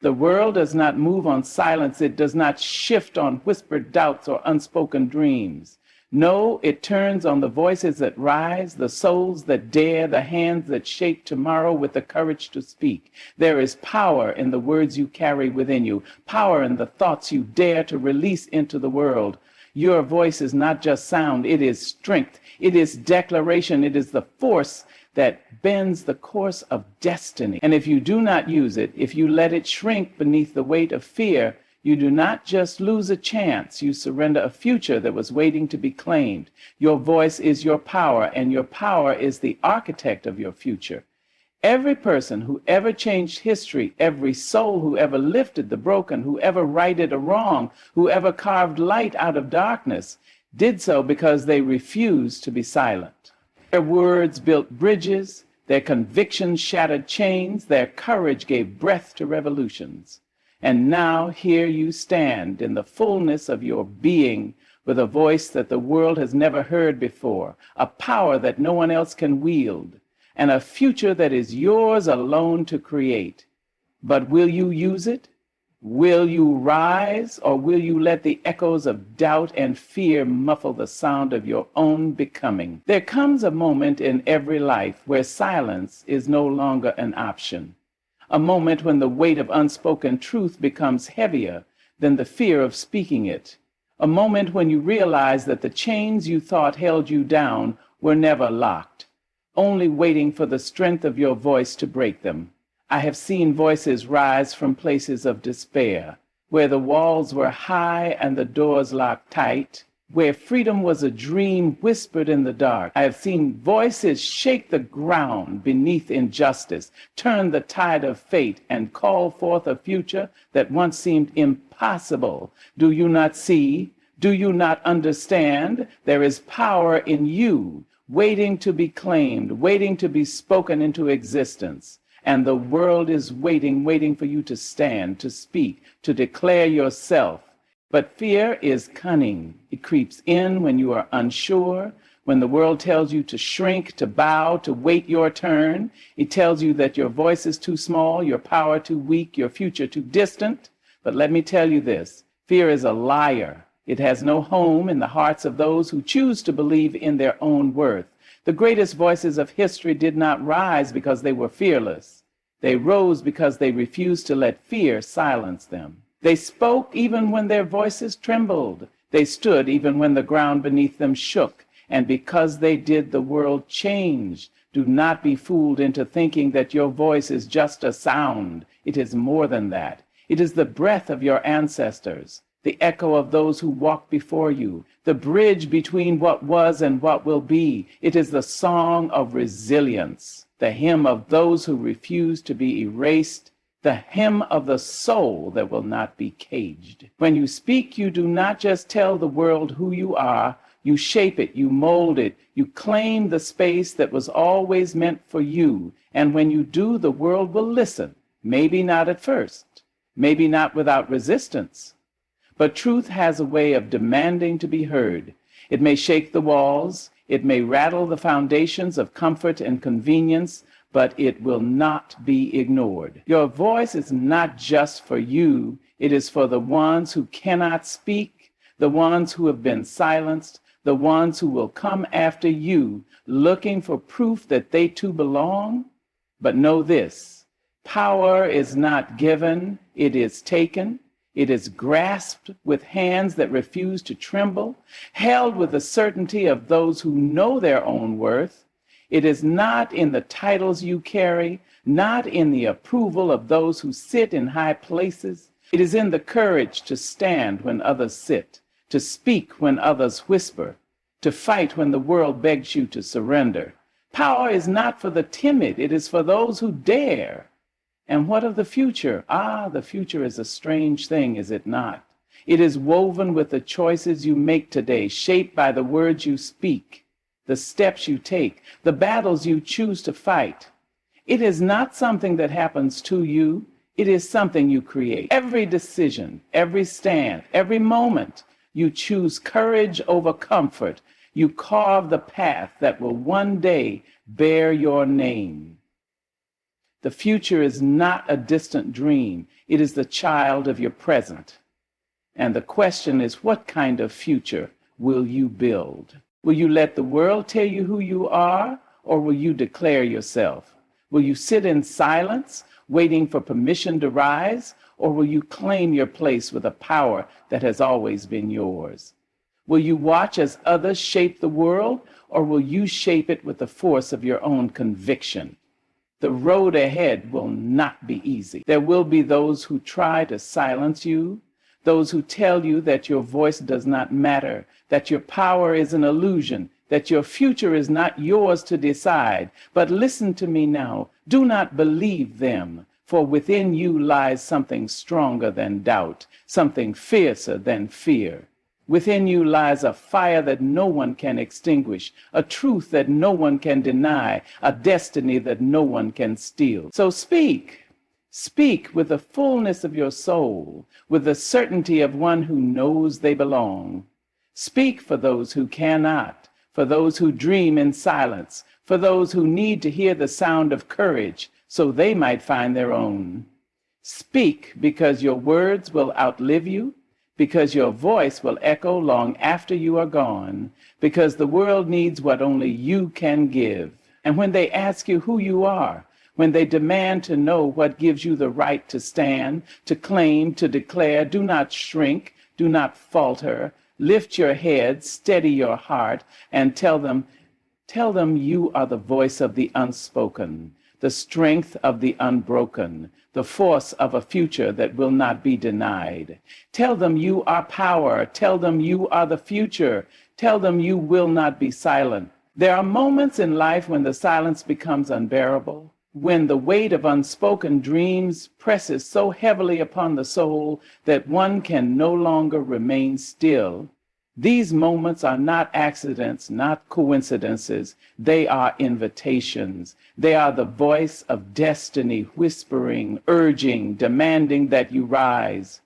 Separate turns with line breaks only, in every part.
The world does not move on silence. It does not shift on whispered doubts or unspoken dreams. No, it turns on the voices that rise, the souls that dare, the hands that shape tomorrow with the courage to speak. There is power in the words you carry within you, power in the thoughts you dare to release into the world. Your voice is not just sound, it is strength, it is declaration, it is the force that bends the course of destiny. And if you do not use it, if you let it shrink beneath the weight of fear, you do not just lose a chance, you surrender a future that was waiting to be claimed. Your voice is your power, and your power is the architect of your future. Every person who ever changed history, every soul who ever lifted the broken, who ever righted a wrong, who ever carved light out of darkness, did so because they refused to be silent. Their words built bridges, their convictions shattered chains, their courage gave breath to revolutions. And now here you stand in the fullness of your being with a voice that the world has never heard before, a power that no one else can wield, and a future that is yours alone to create. But will you use it? Will you rise, or will you let the echoes of doubt and fear muffle the sound of your own becoming? There comes a moment in every life where silence is no longer an option. A moment when the weight of unspoken truth becomes heavier than the fear of speaking it. A moment when you realize that the chains you thought held you down were never locked, only waiting for the strength of your voice to break them. I have seen voices rise from places of despair, where the walls were high and the doors locked tight, where freedom was a dream whispered in the dark. I have seen voices shake the ground beneath injustice, turn the tide of fate, and call forth a future that once seemed impossible. Do you not see? Do you not understand? There is power in you, waiting to be claimed, waiting to be spoken into existence. And the world is waiting for you to stand, to speak, to declare yourself. But fear is cunning. It creeps in when you are unsure, when the world tells you to shrink, to bow, to wait your turn. It tells you that your voice is too small, your power too weak, your future too distant. But let me tell you this, fear is a liar. It has no home in the hearts of those who choose to believe in their own worth. The greatest voices of history did not rise because they were fearless. They rose because they refused to let fear silence them. They spoke even when their voices trembled. They stood even when the ground beneath them shook. And because they did, the world changed. Do not be fooled into thinking that your voice is just a sound. It is more than that. It is the breath of your ancestors, the echo of those who walked before you, the bridge between what was and what will be. It is the song of resilience, the hymn of those who refuse to be erased, the hymn of the soul that will not be caged. When you speak, you do not just tell the world who you are, you shape it, you mold it, you claim the space that was always meant for you. And when you do, the world will listen, maybe not at first, maybe not without resistance. But truth has a way of demanding to be heard. It may shake the walls, it may rattle the foundations of comfort and convenience, but it will not be ignored. Your voice is not just for you, it is for the ones who cannot speak, the ones who have been silenced, the ones who will come after you, looking for proof that they too belong. But know this, power is not given, it is taken. It is grasped with hands that refuse to tremble, held with the certainty of those who know their own worth. It is not in the titles you carry, not in the approval of those who sit in high places. It is in the courage to stand when others sit, to speak when others whisper, to fight when the world begs you to surrender. Power is not for the timid, it is for those who dare. And what of the future? The future is a strange thing, is it not? It is woven with the choices you make today, shaped by the words you speak, the steps you take, the battles you choose to fight. It is not something that happens to you. It is something you create. Every decision, every stand, every moment, you choose courage over comfort. You carve the path that will one day bear your name. The future is not a distant dream. It is the child of your present. And the question is, what kind of future will you build? Will you let the world tell you who you are, or will you declare yourself? Will you sit in silence, waiting for permission to rise, or will you claim your place with a power that has always been yours? Will you watch as others shape the world, or will you shape it with the force of your own conviction? The road ahead will not be easy. There will be those who try to silence you, those who tell you that your voice does not matter, that your power is an illusion, that your future is not yours to decide. But listen to me now. Do not believe them, for within you lies something stronger than doubt, something fiercer than fear. Within you lies a fire that no one can extinguish, a truth that no one can deny, a destiny that no one can steal. So speak. Speak with the fullness of your soul, with the certainty of one who knows they belong. Speak for those who cannot, for those who dream in silence, for those who need to hear the sound of courage so they might find their own. Speak because your words will outlive you, because your voice will echo long after you are gone, because the world needs what only you can give. And when they ask you who you are, when they demand to know what gives you the right to stand, to claim, to declare, do not shrink, do not falter. Lift your head, steady your heart, and tell them you are the voice of the unspoken, the strength of the unbroken, the force of a future that will not be denied. Tell them you are power. Tell them you are the future. Tell them you will not be silent. There are moments in life when the silence becomes unbearable, when the weight of unspoken dreams presses so heavily upon the soul that one can no longer remain still. These moments are not accidents, not coincidences. They are invitations. They are the voice of destiny whispering, urging, demanding that you rise.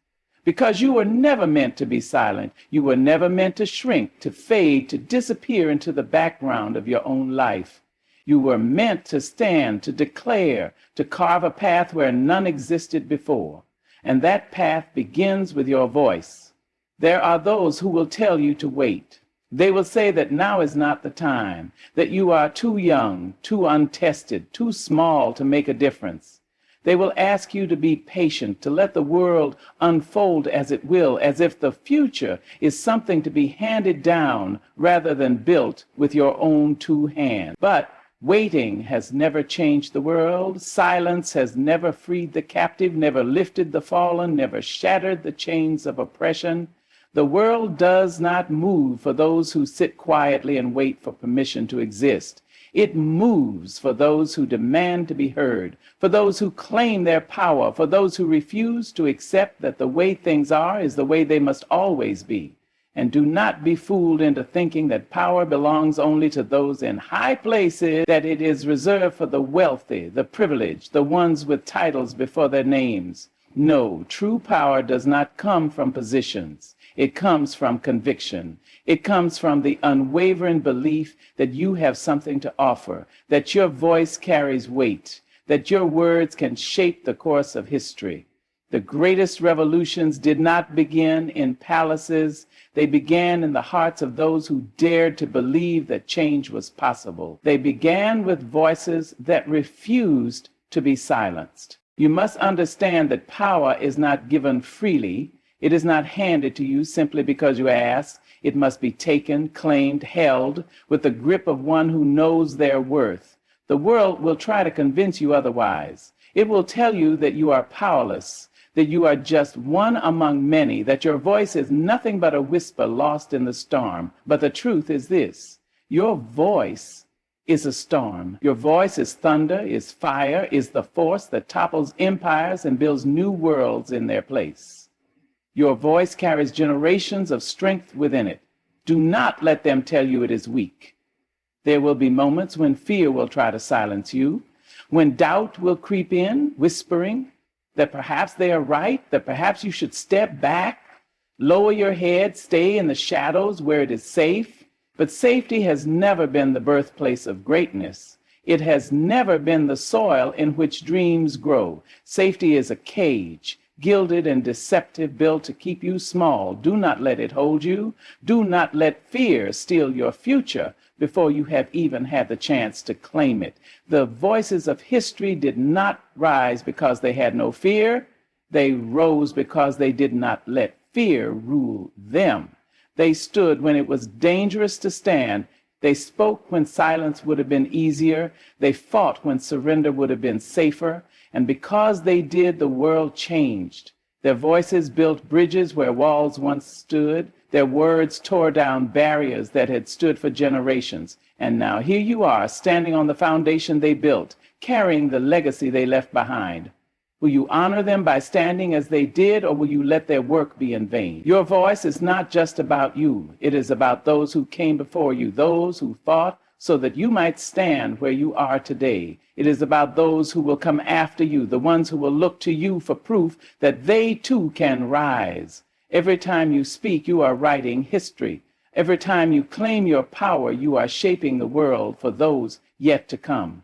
Because you were never meant to be silent. You were never meant to shrink, to fade, to disappear into the background of your own life. You were meant to stand, to declare, to carve a path where none existed before. And that path begins with your voice. There are those who will tell you to wait. They will say that now is not the time, that you are too young, too untested, too small to make a difference. They will ask you to be patient, to let the world unfold as it will, as if the future is something to be handed down rather than built with your own two hands. But waiting has never changed the world. Silence has never freed the captive, never lifted the fallen, never shattered the chains of oppression. The world does not move for those who sit quietly and wait for permission to exist. It moves for those who demand to be heard, for those who claim their power, for those who refuse to accept that the way things are is the way they must always be. And do not be fooled into thinking that power belongs only to those in high places, that it is reserved for the wealthy, the privileged, the ones with titles before their names. No, true power does not come from positions. It comes from conviction. It comes from the unwavering belief that you have something to offer, that your voice carries weight, that your words can shape the course of history. The greatest revolutions did not begin in palaces. They began in the hearts of those who dared to believe that change was possible. They began with voices that refused to be silenced. You must understand that power is not given freely. It is not handed to you simply because you ask. It must be taken, claimed, held with the grip of one who knows their worth. The world will try to convince you otherwise. It will tell you that you are powerless, that you are just one among many, that your voice is nothing but a whisper lost in the storm. But the truth is this: your voice is a storm. Your voice is thunder, is fire, is the force that topples empires and builds new worlds in their place. Your voice carries generations of strength within it. Do not let them tell you it is weak. There will be moments when fear will try to silence you, when doubt will creep in, whispering that perhaps they are right, that perhaps you should step back, lower your head, stay in the shadows where it is safe. But safety has never been the birthplace of greatness. It has never been the soil in which dreams grow. Safety is a cage, gilded and deceptive, built to keep you small. Do not let it hold you. Do not let fear steal your future before you have even had the chance to claim it. The voices of history did not rise because they had no fear. They rose because they did not let fear rule them. They stood when it was dangerous to stand. They spoke when silence would have been easier. They fought when surrender would have been safer. And because they did, the world changed. Their voices built bridges where walls once stood. Their words tore down barriers that had stood for generations. And now here you are, standing on the foundation they built, carrying the legacy they left behind. Will you honor them by standing as they did, or will you let their work be in vain? Your voice is not just about you. It is about those who came before you, those who fought so that you might stand where you are today. It is about those who will come after you, the ones who will look to you for proof that they too can rise. Every time you speak, you are writing history. Every time you claim your power, you are shaping the world for those yet to come.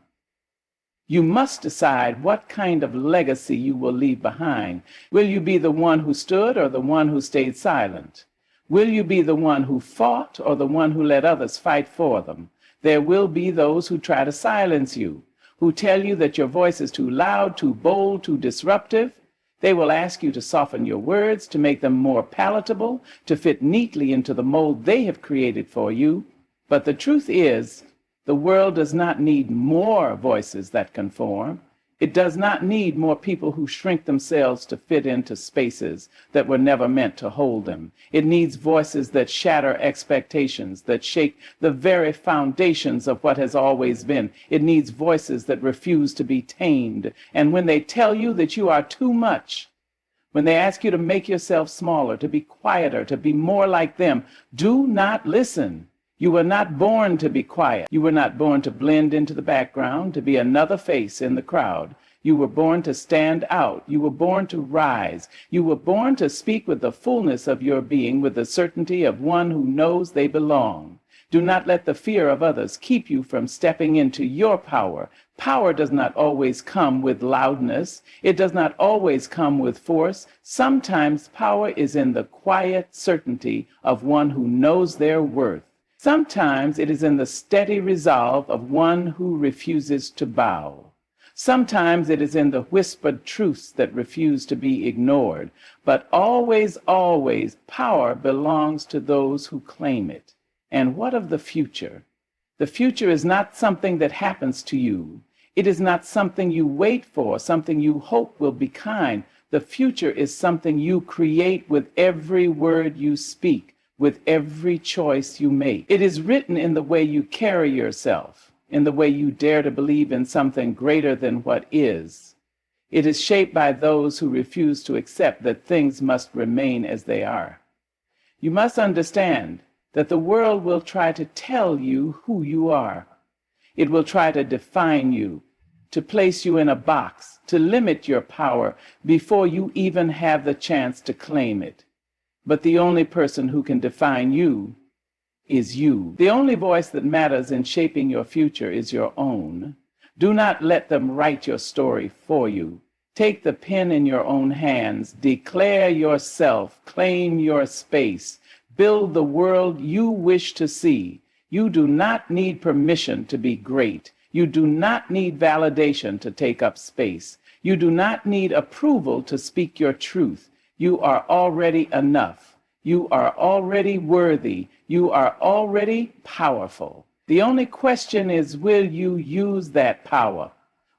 You must decide what kind of legacy you will leave behind. Will you be the one who stood or the one who stayed silent? Will you be the one who fought or the one who let others fight for them? There will be those who try to silence you, who tell you that your voice is too loud, too bold, too disruptive. They will ask you to soften your words, to make them more palatable, to fit neatly into the mold they have created for you. But the truth is, the world does not need more voices that conform. It does not need more people who shrink themselves to fit into spaces that were never meant to hold them. It needs voices that shatter expectations, that shake the very foundations of what has always been. It needs voices that refuse to be tamed. And when they tell you that you are too much, when they ask you to make yourself smaller, to be quieter, to be more like them, do not listen. You were not born to be quiet. You were not born to blend into the background, to be another face in the crowd. You were born to stand out. You were born to rise. You were born to speak with the fullness of your being, with the certainty of one who knows they belong. Do not let the fear of others keep you from stepping into your power. Power does not always come with loudness. It does not always come with force. Sometimes power is in the quiet certainty of one who knows their worth. Sometimes it is in the steady resolve of one who refuses to bow. Sometimes it is in the whispered truths that refuse to be ignored. But always, always, power belongs to those who claim it. And what of the future? The future is not something that happens to you. It is not something you wait for, something you hope will be kind. The future is something you create with every word you speak, with every choice you make. It is written in the way you carry yourself, in the way you dare to believe in something greater than what is. It is shaped by those who refuse to accept that things must remain as they are. You must understand that the world will try to tell you who you are. It will try to define you, to place you in a box, to limit your power before you even have the chance to claim it. But the only person who can define you is you. The only voice that matters in shaping your future is your own. Do not let them write your story for you. Take the pen in your own hands. Declare yourself. Claim your space. Build the world you wish to see. You do not need permission to be great. You do not need validation to take up space. You do not need approval to speak your truth. You are already enough. You are already worthy. You are already powerful. The only question is, will you use that power?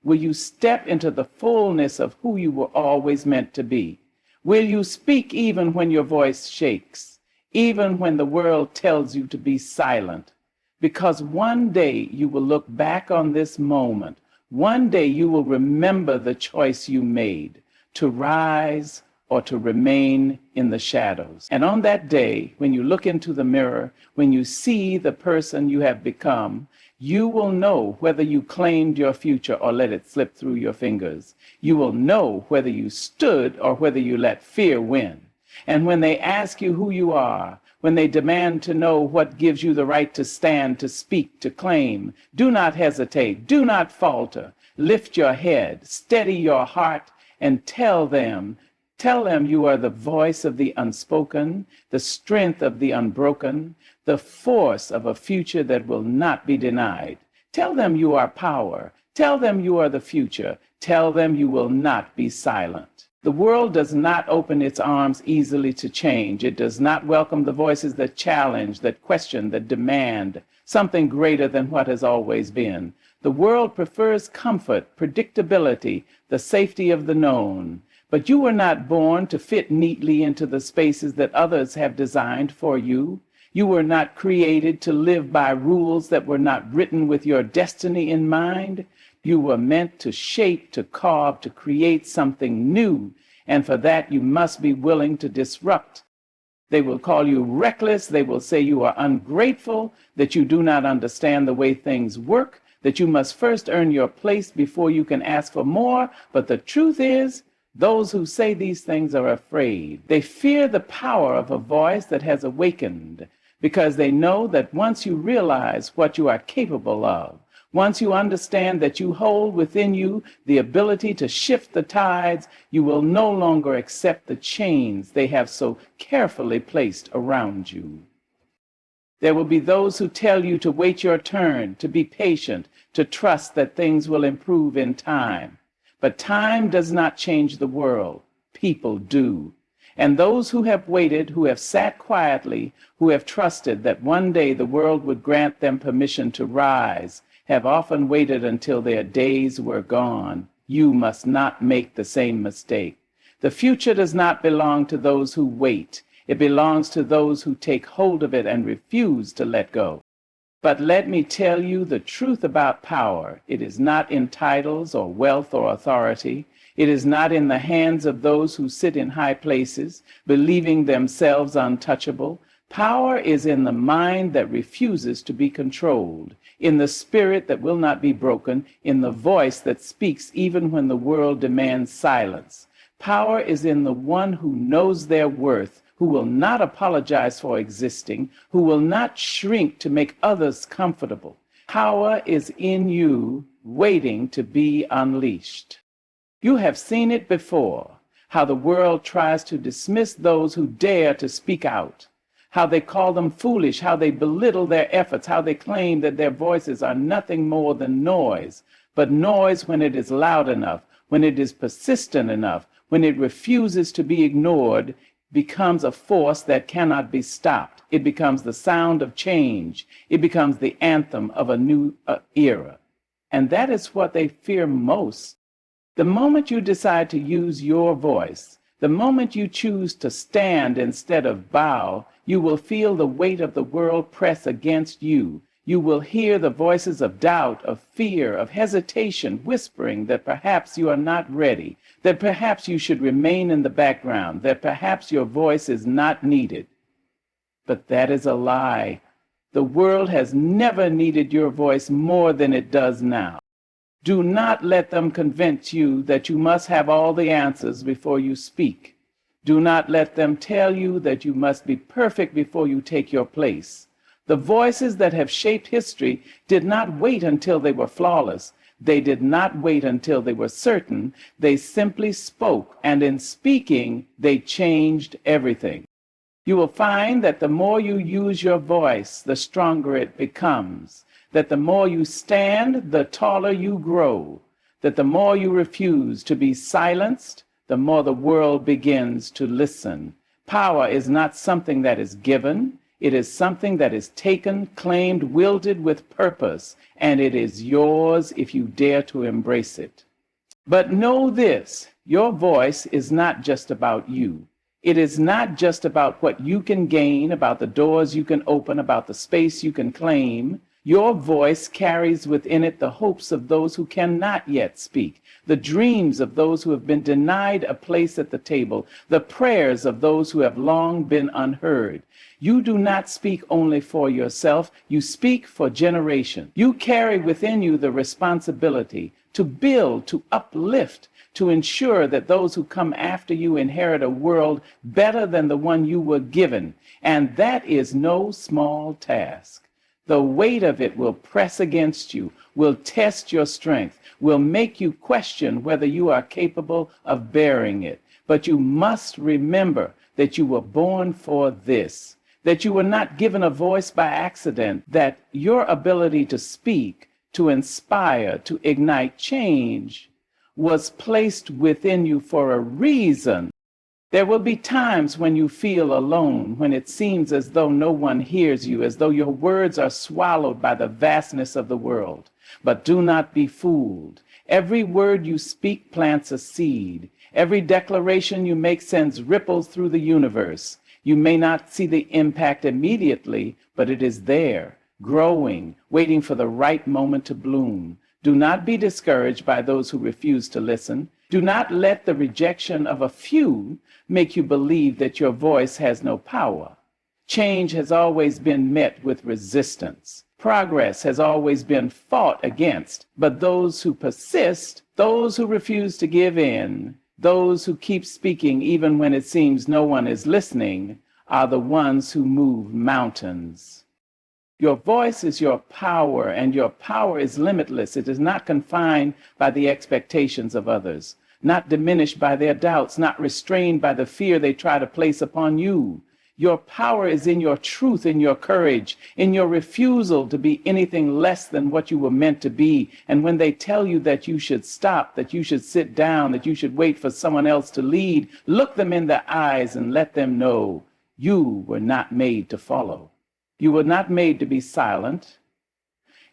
Will you step into the fullness of who you were always meant to be? Will you speak even when your voice shakes, even when the world tells you to be silent? Because one day you will look back on this moment. One day you will remember the choice you made, to rise or to remain in the shadows. And on that day, when you look into the mirror, when you see the person you have become, you will know whether you claimed your future or let it slip through your fingers. You will know whether you stood or whether you let fear win. And when they ask you who you are, when they demand to know what gives you the right to stand, to speak, to claim. Do not hesitate. Do not falter. Lift your head, steady your heart, and tell them you are the voice of the unspoken, the strength of the unbroken, the force of a future that will not be denied. Tell them you are power. Tell them you are the future. Tell them you will not be silent. The world does not open its arms easily to change. It does not welcome the voices that challenge, that question, that demand something greater than what has always been. The world prefers comfort, predictability, the safety of the known. But you were not born to fit neatly into the spaces that others have designed for you. You were not created to live by rules that were not written with your destiny in mind. You were meant to shape, to carve, to create something new, and for that you must be willing to disrupt. They will call you reckless. They will say you are ungrateful, that you do not understand the way things work, that you must first earn your place before you can ask for more. But the truth is, those who say these things are afraid. They fear the power of a voice that has awakened, because they know that once you realize what you are capable of, once you understand that you hold within you the ability to shift the tides, you will no longer accept the chains they have so carefully placed around you. There will be those who tell you to wait your turn, to be patient, to trust that things will improve in time. But time does not change the world. People do. And those who have waited, who have sat quietly, who have trusted that one day the world would grant them permission to rise, have often waited until their days were gone. You must not make the same mistake. The future does not belong to those who wait. It belongs to those who take hold of it and refuse to let go. But let me tell you the truth about power. It is not in titles or wealth or authority. It is not in the hands of those who sit in high places, believing themselves untouchable. Power is in the mind that refuses to be controlled, in the spirit that will not be broken, in the voice that speaks even when the world demands silence. Power is in the one who knows their worth, who will not apologize for existing, who will not shrink to make others comfortable. Power is in you, waiting to be unleashed. You have seen it before, how the world tries to dismiss those who dare to speak out, how they call them foolish, how they belittle their efforts, how they claim that their voices are nothing more than noise. But noise, when it is loud enough, when it is persistent enough, when it refuses to be ignored, becomes a force that cannot be stopped. It becomes the sound of change. It becomes the anthem of a new era. And that is what they fear most. The moment you decide to use your voice, the moment you choose to stand instead of bow, you will feel the weight of the world press against you. You will hear the voices of doubt, of fear, of hesitation, whispering that perhaps you are not ready, that perhaps you should remain in the background, that perhaps your voice is not needed. But that is a lie. The world has never needed your voice more than it does now. Do not let them convince you that you must have all the answers before you speak. Do not let them tell you that you must be perfect before you take your place. The voices that have shaped history did not wait until they were flawless. They did not wait until they were certain. They simply spoke, and in speaking, they changed everything. You will find that the more you use your voice, the stronger it becomes. That the more you stand, the taller you grow. That the more you refuse to be silenced, the more the world begins to listen. Power is not something that is given. It is something that is taken, claimed, wielded with purpose, and it is yours if you dare to embrace it. But know this, your voice is not just about you. It is not just about what you can gain, about the doors you can open, about the space you can claim. Your voice carries within it the hopes of those who cannot yet speak, the dreams of those who have been denied a place at the table, the prayers of those who have long been unheard. You do not speak only for yourself, you speak for generations. You carry within you the responsibility, to build, to uplift, to ensure that those who come after you inherit a world better than the one you were given. And that is no small task. The weight of it will press against you, will test your strength, will make you question whether you are capable of bearing it. But you must remember that you were born for this, that you were not given a voice by accident, that your ability to speak, to inspire, to ignite change was placed within you for a reason. There will be times when you feel alone, when it seems as though no one hears you, as though your words are swallowed by the vastness of the world. But do not be fooled. Every word you speak plants a seed. Every declaration you make sends ripples through the universe. You may not see the impact immediately, but it is there, growing, waiting for the right moment to bloom. Do not be discouraged by those who refuse to listen. Do not let the rejection of a few make you believe that your voice has no power. Change has always been met with resistance. Progress has always been fought against. But those who persist, those who refuse to give in, those who keep speaking even when it seems no one is listening, are the ones who move mountains. Your voice is your power, and your power is limitless. It is not confined by the expectations of others, not diminished by their doubts, not restrained by the fear they try to place upon you. Your power is in your truth, in your courage, in your refusal to be anything less than what you were meant to be. And when they tell you that you should stop, that you should sit down, that you should wait for someone else to lead, look them in the eyes and let them know you were not made to follow. You were not made to be silent.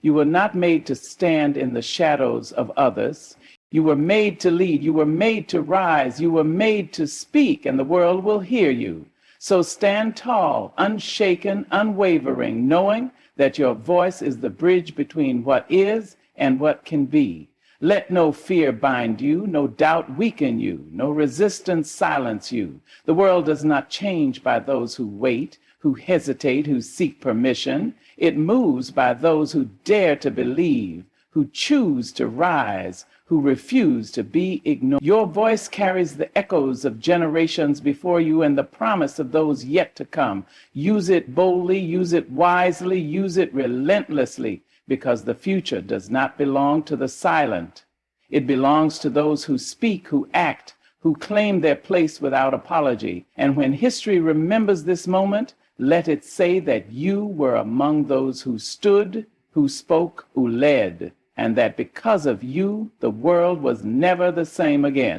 You were not made to stand in the shadows of others. You were made to lead. You were made to rise. You were made to speak, and the world will hear you. So stand tall, unshaken, unwavering, knowing that your voice is the bridge between what is and what can be. Let no fear bind you, no doubt weaken you, no resistance silence you. The world does not change by those who wait, who hesitate, who seek permission. It moves by those who dare to believe, who choose to rise, who refuse to be ignored. Your voice carries the echoes of generations before you and the promise of those yet to come. Use it boldly, use it wisely, use it relentlessly, because the future does not belong to the silent. It belongs to those who speak, who act, who claim their place without apology. And when history remembers this moment, let it say that you were among those who stood, who spoke, who led, and that because of you, the world was never the same again.